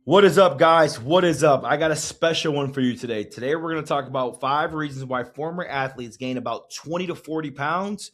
What is up, guys? What is up? I got a special one for you today. Today, we're going to talk about 5 reasons why former athletes gain about 20 to 40 pounds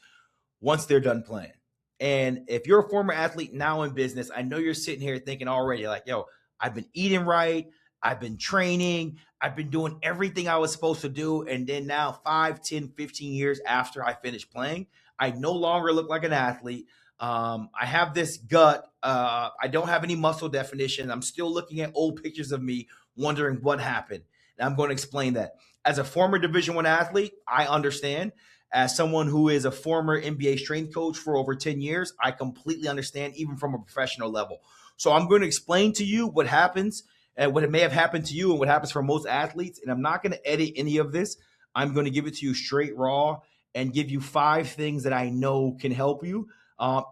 once they're done playing. And if you're a former athlete now in business, I know you're sitting here thinking already, like, yo, I've been eating right, I've been training, I've been doing everything I was supposed to do. And then now, 5, 10, 15 years after I finished playing, I no longer look like an athlete. I have this gut. I don't have any muscle definition. I'm still looking at old pictures of me, wondering what happened. And I'm going to explain that. As a former Division One athlete, I understand. As someone who is a former NBA strength coach for over 10 years, I completely understand, even from a professional level. So I'm going to explain to you what happens and what it may have happened to you and what happens for most athletes. And I'm not going to edit any of this. I'm going to give it to you straight raw and give you 5 things that I know can help you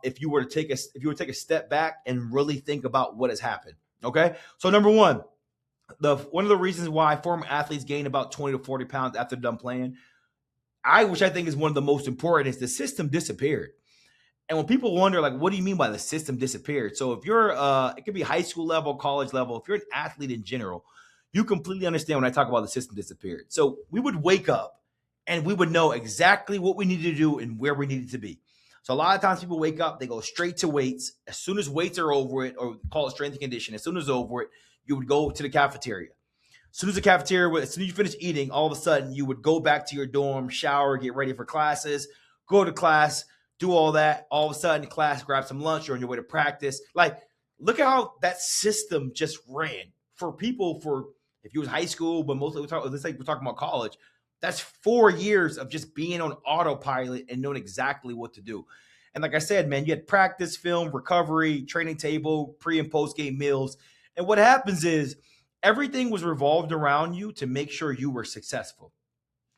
if you were to take a step back and really think about what has happened. Okay. So number one, one of the reasons why former athletes gain about 20 to 40 pounds after done playing, which I think is one of the most important, is the system disappeared. And when people wonder, like, what do you mean by the system disappeared? So if you're, it could be high school level, college level, if you're an athlete in general, you completely understand when I talk about the system disappeared. So we would wake up and we would know exactly what we needed to do and where we needed to be. So a lot of times people wake up, they go straight to weights. As soon as weights are over it, or call it strength and conditioning, as soon as over it, you would go to the cafeteria. As soon as you finish eating, all of a sudden you would go back to your dorm, shower, get ready for classes, go to class, do all that. All of a sudden, class, grab some lunch, you're on your way to practice. Like, look at how that system just ran for people. For if you was high school, but mostly let's say we're talking about college. That's 4 years of just being on autopilot and knowing exactly what to do. And like I said, man, you had practice, film, recovery, training table, pre and post game meals. And what happens is everything was revolved around you to make sure you were successful.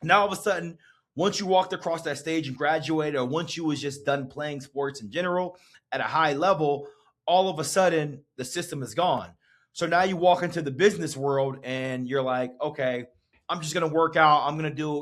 Now, all of a sudden, once you walked across that stage and graduated, or once you was just done playing sports in general at a high level, all of a sudden the system is gone. So now you walk into the business world and you're like, okay, I'm just going to work out. I'm going to do,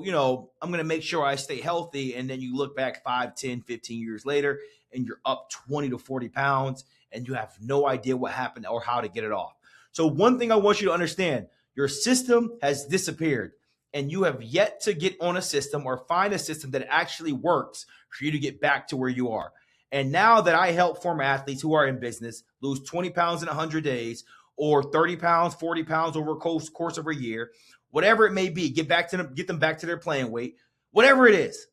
I'm going to make sure I stay healthy. And then you look back 5, 10, 15 years later and you're up 20 to 40 pounds and you have no idea what happened or how to get it off. So one thing I want you to understand, your system has disappeared and you have yet to get on a system or find a system that actually works for you to get back to where you are. And now that I help former athletes who are in business lose 20 pounds in 100 days or 30 pounds, 40 pounds over a course of a year, whatever it may be, get them back to their playing weight, whatever it is.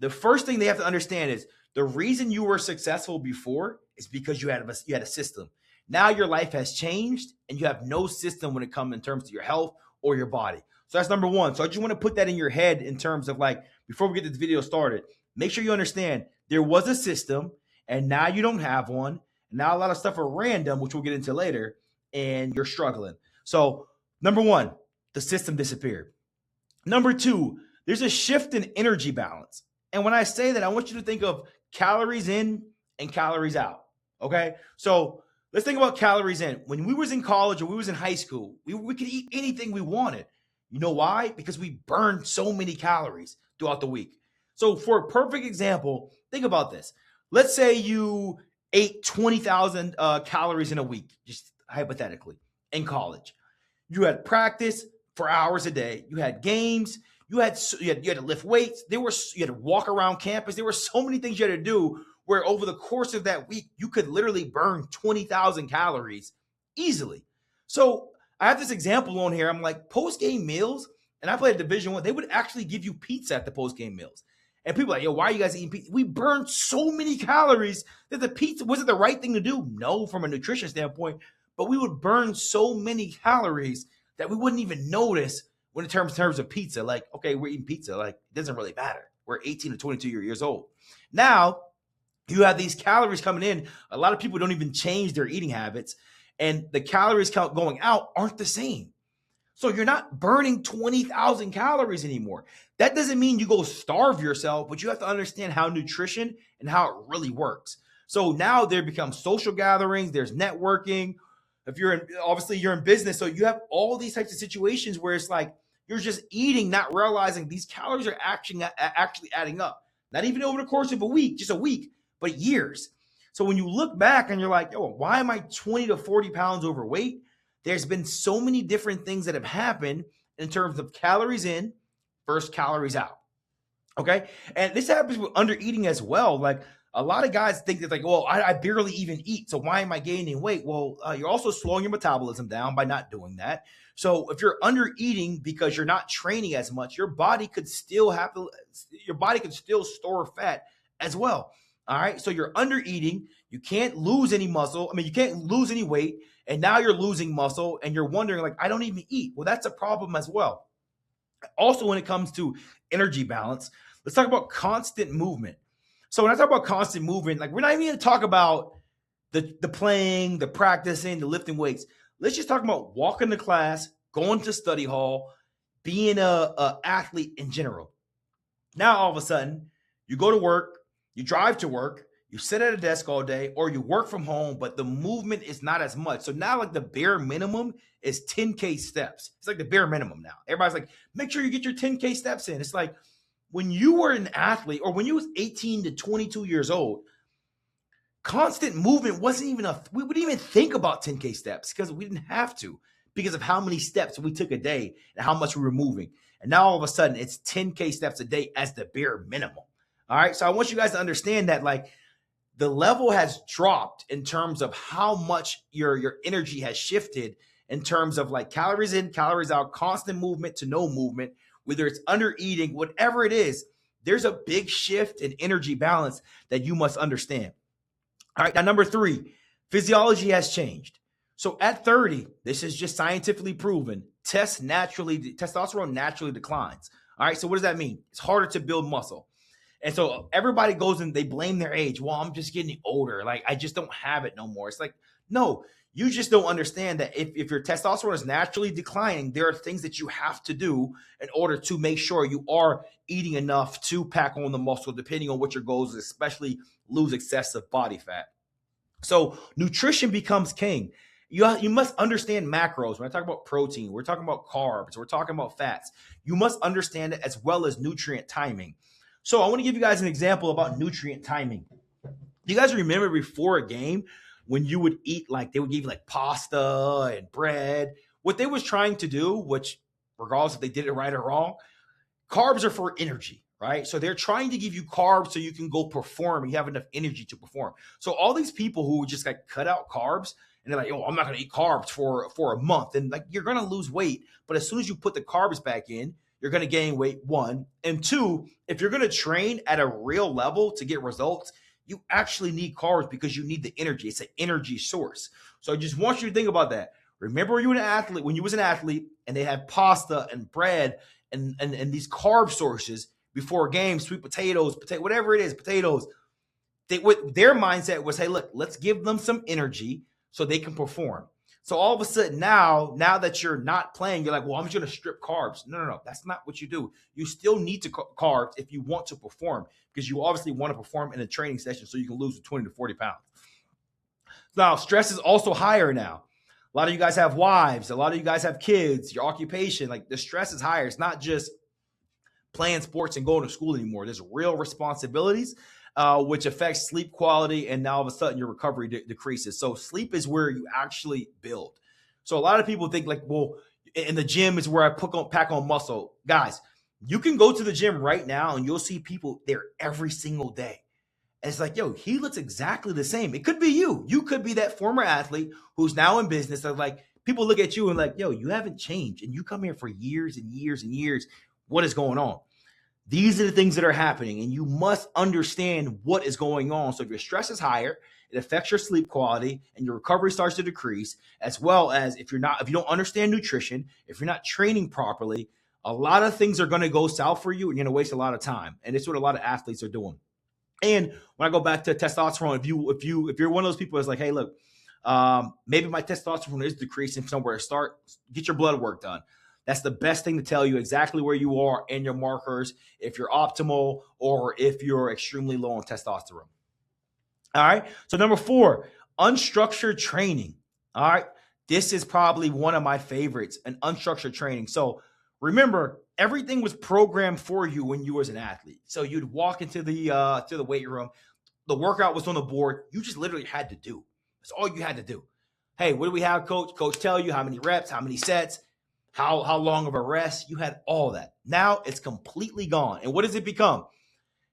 The first thing they have to understand is the reason you were successful before is because you had a system. Now your life has changed and you have no system when it comes in terms of your health or your body. So that's number one. So I just want to put that in your head in terms of, like, before we get this video started, make sure you understand there was a system and now you don't have one. Now a lot of stuff are random, which we'll get into later, and you're struggling. So number one, the system disappeared. Number two, there's a shift in energy balance. And when I say that, I want you to think of calories in and calories out. Okay. So let's think about calories in. When we was in college or we was in high school, we could eat anything we wanted. You know why? Because we burned so many calories throughout the week. So for a perfect example, think about this. Let's say you ate 20,000 calories in a week, just hypothetically, in college. You had practice for hours a day. You had games. You had to lift weights. You had to walk around campus. There were so many things you had to do where over the course of that week, you could literally burn 20,000 calories easily. So I have this example on here. I'm like, post-game meals, and I played Division One, they would actually give you pizza at the post-game meals. And people are like, yo, why are you guys eating pizza? We burned so many calories that the pizza, was it the right thing to do? No, from a nutrition standpoint, but we would burn so many calories that we wouldn't even notice when in terms of pizza. Like, okay, we're eating pizza. Like, it doesn't really matter. We're 18 to 22 years old. Now, you have these calories coming in. A lot of people don't even change their eating habits, and the calories count going out aren't the same. So you're not burning 20,000 calories anymore. That doesn't mean you go starve yourself, but you have to understand how nutrition and how it really works. So now there become social gatherings, there's networking. If obviously you're in business, so you have all these types of situations where it's like you're just eating, not realizing these calories are actually adding up. Not even over the course of a week, just a week, but years. So when you look back and you're like, yo, why am I 20 to 40 pounds overweight? there's been so many different things that have happened in terms of calories in versus calories out. Okay. And this happens with under eating as well. Like a lot of guys think that, like, well, I barely even eat. So why am I gaining weight? Well, you're also slowing your metabolism down by not doing that. So if you're under eating because you're not training as much, your body could still store fat as well. All right. So you're under eating. You can't lose any muscle. I mean, you can't lose any weight. And now you're losing muscle and you're wondering, like, I don't even eat. Well, that's a problem as well. Also, when it comes to energy balance, let's talk about constant movement. So when I talk about constant movement, like, we're not even going to talk about the playing, the practicing, the lifting weights. Let's just talk about walking to class, going to study hall, being a athlete in general. Now, all of a sudden, you go to work, you drive to work, you sit at a desk all day, or you work from home, but the movement is not as much. So now, like, the bare minimum is 10K steps. It's like the bare minimum now. Everybody's like, make sure you get your 10K steps in. It's like when you were an athlete or when you was 18 to 22 years old, constant movement wasn't even we wouldn't even think about 10K steps because we didn't have to because of how many steps we took a day and how much we were moving. And now all of a sudden it's 10K steps a day as the bare minimum. All right. So I want you guys to understand that, like, the level has dropped in terms of how much your energy has shifted in terms of, like, calories in, calories out, constant movement to no movement, whether it's under eating, whatever it is, there's a big shift in energy balance that you must understand. All right. Now, number 3, physiology has changed. So at 30, this is just scientifically proven, testosterone naturally declines. All right. So what does that mean? It's harder to build muscle. And so everybody goes and they blame their age. Well, I'm just getting older. Like, I just don't have it no more. It's like, no, you just don't understand that if your testosterone is naturally declining, there are things that you have to do in order to make sure you are eating enough to pack on the muscle, depending on what your goals is, especially lose excessive body fat. So nutrition becomes king. You must understand macros. When I talk about protein, we're talking about carbs, we're talking about fats. You must understand it as well as nutrient timing. So I want to give you guys an example about nutrient timing. You guys remember before a game when you would eat, like, they would give you like pasta and bread. What they was trying to do, which regardless if they did it right or wrong, carbs are for energy, right? So they're trying to give you carbs so you can go perform and you have enough energy to perform. So all these people who would just, like, cut out carbs and they're like, oh, I'm not going to eat carbs for a month. And, like, you're going to lose weight. But as soon as you put the carbs back in, you're going to gain weight, 1. And 2, if you're going to train at a real level to get results, you actually need carbs because you need the energy. It's an energy source. So I just want you to think about that. Remember when you was an athlete and they had pasta and bread and these carb sources before games, sweet potatoes, whatever it is, potatoes. Their mindset was, hey, look, let's give them some energy so they can perform. So all of a sudden now that you're not playing, you're like, well, I'm just going to strip carbs. No. That's not what you do. You still need to carbs if you want to perform, because you obviously want to perform in a training session so you can lose 20 to 40 pounds. Now, stress is also higher now. A lot of you guys have wives. A lot of you guys have kids, your occupation. Like, the stress is higher. It's not just playing sports and going to school anymore. There's real responsibilities, which affects sleep quality, and now all of a sudden your recovery decreases. So sleep is where you actually build. So a lot of people think, like, well, in the gym is where I pack on muscle. Guys, you can go to the gym right now and you'll see people there every single day. And it's like, yo, he looks exactly the same. It could be you. You could be that former athlete who's now in business. That, like, people look at you and like, yo, you haven't changed. And you come here for years and years and years. What is going on? These are the things that are happening, and you must understand what is going on. So if your stress is higher, it affects your sleep quality and your recovery starts to decrease, as well as if you don't understand nutrition, if you're not training properly, a lot of things are going to go south for you and you're going to waste a lot of time. And it's what a lot of athletes are doing. And when I go back to testosterone, if you're one of those people that's like, hey, look, maybe my testosterone is decreasing somewhere to start, get your blood work done. That's the best thing to tell you exactly where you are and your markers, if you're optimal or if you're extremely low on testosterone. All right. So number 4, unstructured training. All right. This is probably one of my favorites, an unstructured training. So remember, everything was programmed for you when you was an athlete. So you'd walk into the weight room. The workout was on the board. You just literally had to do. That's all you had to do. Hey, what do we have, coach? Coach tell you how many reps, how many sets, how long of a rest. You had all that. Now it's completely gone. And what does it become?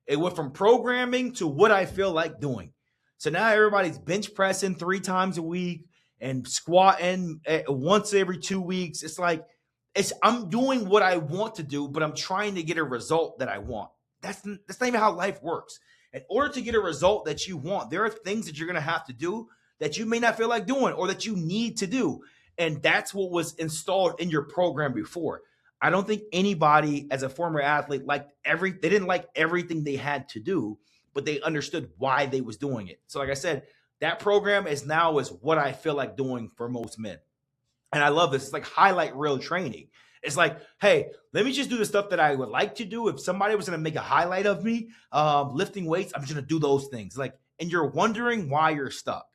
It went from programming to what I feel like doing. So now everybody's bench pressing 3 times a week and squatting once every 2 weeks. It's like I'm doing what I want to do, but I'm trying to get a result that I want. That's not even how life works. In order to get a result that you want, there are things that you're going to have to do that you may not feel like doing or that you need to do. And that's what was installed in your program before. I don't think anybody as a former athlete they didn't like everything they had to do, but they understood why they was doing it. So like I said, that program is what I feel like doing for most men. And I love this. It's like highlight reel training. It's like, hey, let me just do the stuff that I would like to do. If somebody was going to make a highlight of me lifting weights, I'm just going to do those things. And you're wondering why you're stuck.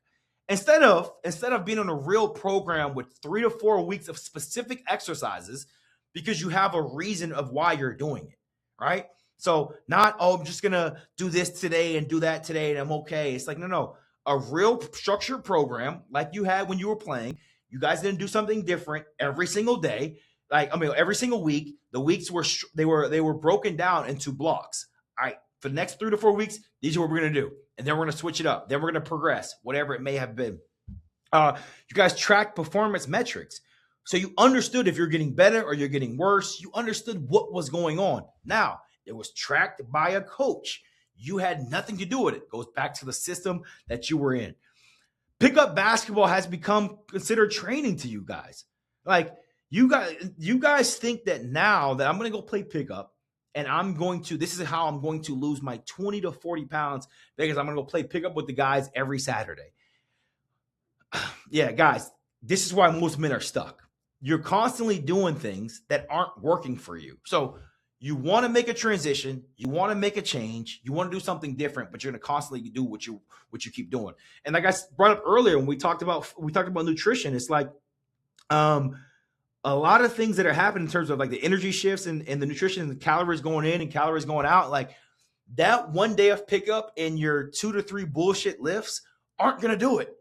Instead of being on a real program with 3 to 4 weeks of specific exercises, because you have a reason of why you're doing it, right? So not, I'm just going to do this today and do that today and I'm okay. It's like, no. A real structured program like you had when you were playing. You guys didn't do something different every single day. Every single week. The weeks were broken down into blocks. All right, for the next 3 to 4 weeks, these are what we're going to do. And then we're going to switch it up. Then we're going to progress, whatever it may have been. You guys tracked performance metrics. So you understood if you're getting better or you're getting worse. You understood what was going on. Now, it was tracked by a coach. You had nothing to do with it. It goes back to the system that you were in. Pickup basketball has become considered training to you guys. Like you guys think that now that I'm going to go play pickup and this is how I'm going to lose my 20 to 40 pounds because I'm going to go play pickup with the guys every Saturday. Yeah, guys, this is why most men are stuck. You're constantly doing things that aren't working for you. So you want to make a transition, you want to make a change, you want to do something different, but you're going to constantly do what you keep doing. And like I brought up earlier when we talked about nutrition, it's like a lot of things that are happening in terms of like the energy shifts and the nutrition and the calories going in and calories going out. Like that one day of pickup and your 2 to 3 bullshit lifts aren't going to do it.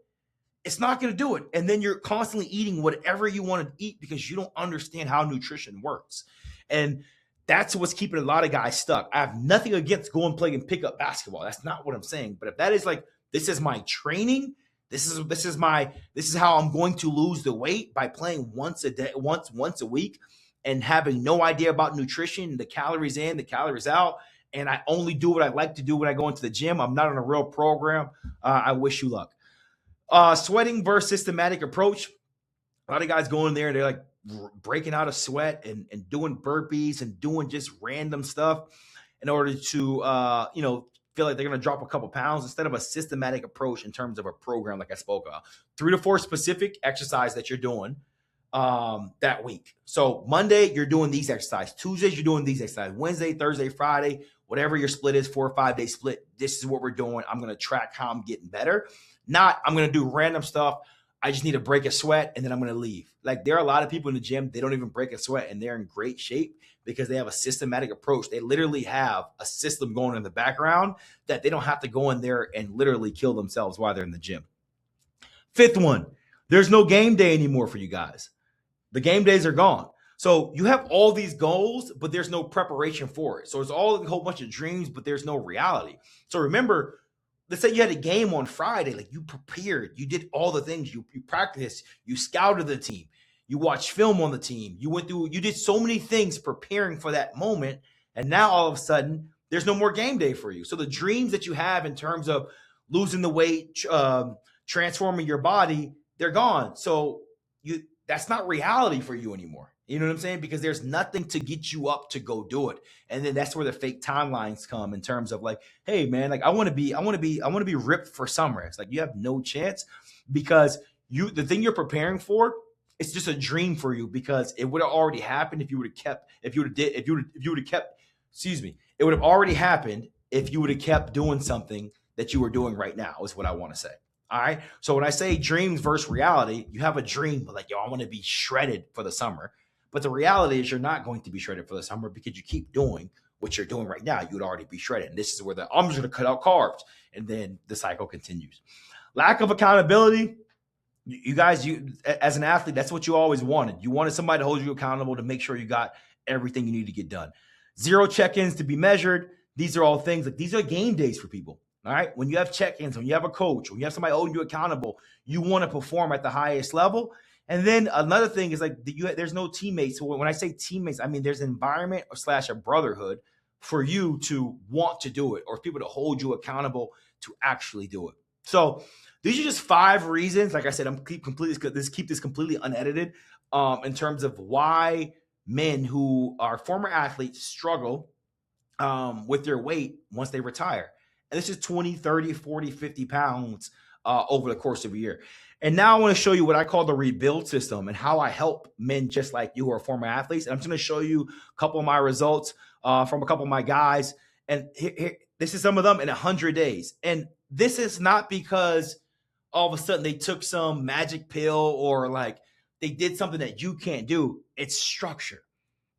It's not going to do it. And then you're constantly eating whatever you want to eat because you don't understand how nutrition works. And that's what's keeping a lot of guys stuck. I have nothing against going play and pick up basketball. That's not what I'm saying. But if that is like, this is my training, this is how I'm going to lose the weight by playing once a week and having no idea about nutrition, the calories in, the calories out, and I only do what I like to do when I go into the gym. I'm not on a real program. I wish you luck. Sweating versus systematic approach. A lot of guys go in there and they're like breaking out a sweat and doing burpees and doing just random stuff in order to feel like they're going to drop a couple pounds instead of a systematic approach in terms of a program like I spoke of. 3 to 4 specific exercise that you're doing that week. So Monday, you're doing these exercises. Tuesdays, you're doing these exercises. Wednesday, Thursday, Friday, whatever your split is, 4 or 5 day split. This is what we're doing. I'm going to track how I'm getting better. Not I'm going to do random stuff. I just need to break a sweat and then I'm going to leave. Like there are a lot of people in the gym, they don't even break a sweat and they're in great shape because they have a systematic approach. They literally have a system going in the background that they don't have to go in there and literally kill themselves while they're in the gym. 5th one, there's no game day anymore for you guys. The game days are gone. So you have all these goals, but there's no preparation for it. So it's all a whole bunch of dreams, but there's no reality. So remember, let's say you had a game on Friday, like you prepared, you did all the things, you practiced, you scouted the team, you watched film on the team, you did so many things preparing for that moment. And now all of a sudden there's no more game day for you. So the dreams that you have in terms of losing the weight, transforming your body, they're gone. So that's not reality for you anymore. You know what I'm saying? Because there's nothing to get you up to go do it. And then that's where the fake timelines come in terms of like, hey man, like I want to be ripped for summer. It's like you have no chance because the thing you're preparing for, it's just a dream for you because it would have already happened if you would have kept, it would have already happened if you would have kept doing something that you were doing right now is what I want to say. All right. So when I say dreams versus reality, you have a dream, like, yo, I want to be shredded for the summer. But the reality is you're not going to be shredded for the summer because you keep doing what you're doing right now. You would already be shredded. And this is where I'm just going to cut out carbs. And then the cycle continues. Lack of accountability. You guys, as an athlete, that's what you always wanted. You wanted somebody to hold you accountable to make sure you got everything you need to get done. Zero check-ins to be measured. These are all things like these are game days for people. All right. When you have check-ins, when you have a coach, when you have somebody holding you accountable, you want to perform at the highest level. And then another thing is like there's no teammates. So when I say teammates, I mean there's an environment or slash a brotherhood for you to want to do it or people to hold you accountable to actually do it. So these are just 5 reasons. Like I said, I'm keep this completely unedited in terms of why men who are former athletes struggle with their weight once they retire. And this is 20, 30, 40, 50 pounds over the course of a year. And now I want to show you what I call the rebuild system and how I help men just like you who are former athletes. And I'm just going to show you a couple of my results from a couple of my guys. And this is some of them in 100 days. And this is not because all of a sudden they took some magic pill or like they did something that you can't do. It's structure.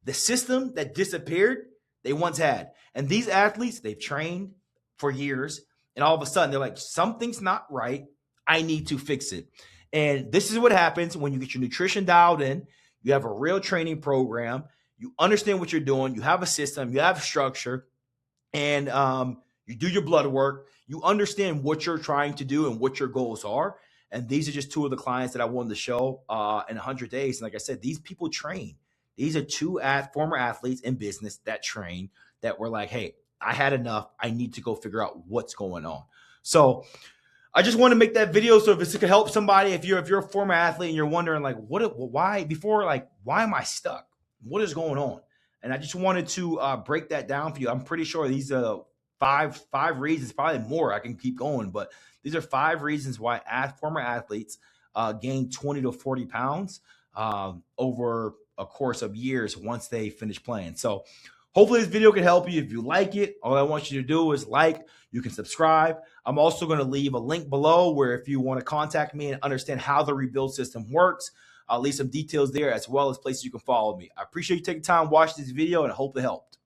The system that disappeared, they once had. And these athletes, they've trained for years. And all of a sudden they're like, something's not right. I need to fix it. And this is what happens when you get your nutrition dialed in. You have a real training program. You understand what you're doing. You have a system. You have structure. And you do your blood work. You understand what you're trying to do and what your goals are. And these are just 2 of the clients that I wanted to show in 100 days. And like I said, these people train. These are 2 former athletes in business that train that were like, hey, I had enough. I need to go figure out what's going on. So I just want to make that video so if this could help somebody, if you're a former athlete and you're wondering like, why am I stuck? What is going on? And I just wanted to break that down for you. I'm pretty sure these are five reasons, probably more. I can keep going, but these are 5 reasons why former athletes gain 20 to 40 pounds over a course of years once they finish playing. So hopefully this video can help you. If you like it, all I want you to do is like, you can subscribe. I'm also going to leave a link below where if you want to contact me and understand how the rebuild system works, I'll leave some details there as well as places you can follow me. I appreciate you taking time to watch this video and I hope it helped.